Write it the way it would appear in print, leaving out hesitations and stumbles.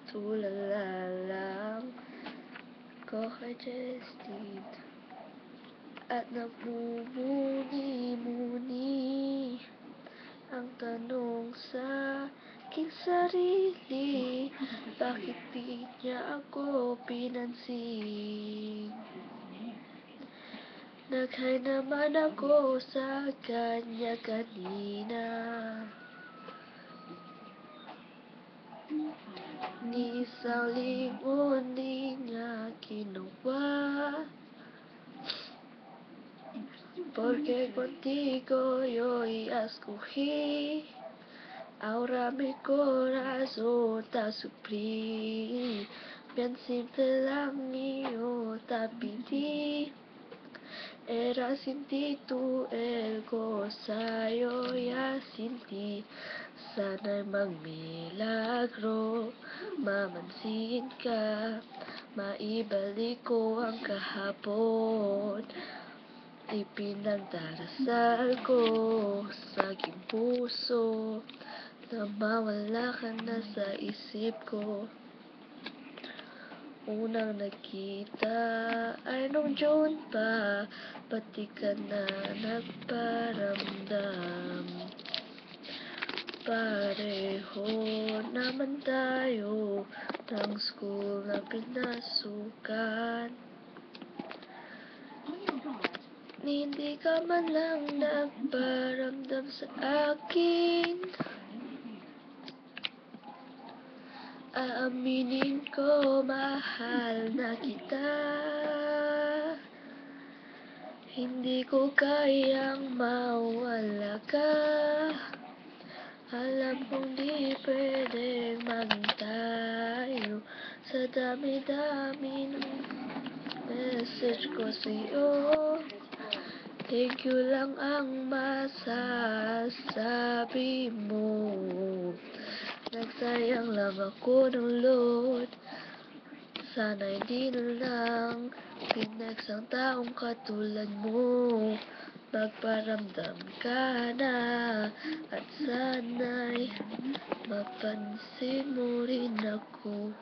tulala lang ko kay Justine at nagmumuni-muni ang tanong sa aking sarili, bakit di niya ako pinansin? Nag-hi naman ako sa kanya kanina, ni isang lingon di niya ginawa. Porque contigo yo ya escogí, ahora mi corazón te sufrí. Bien simple lang iyo te pedí, era sin ti tu el sa'yo ya sin ti. Sana'y magmilagro, mamansin ka, maibalik ko ang kahapon. Ipinagdarasal ko sa aking puso na mawala ka na sa isip ko. Unang nakita ay nung June pa, ba't di ka na nagparamdam? Pareho naman tayo ng school na pinasukan. Hindi ka man lang nagparamdam sa akin. Aaminin ko, mahal na kita. Hindi ko kayang mawala ka. Alam kong di pwedeng maging tayo sa dami-dami ng message ko sa'yo. Thank you lang ang masasabi mo. Nagsayang lang ako ng load. Sana hindi na lang pinagsang taong katulad mo. Magparamdam ka na at sana'y mapansin mo rin ako.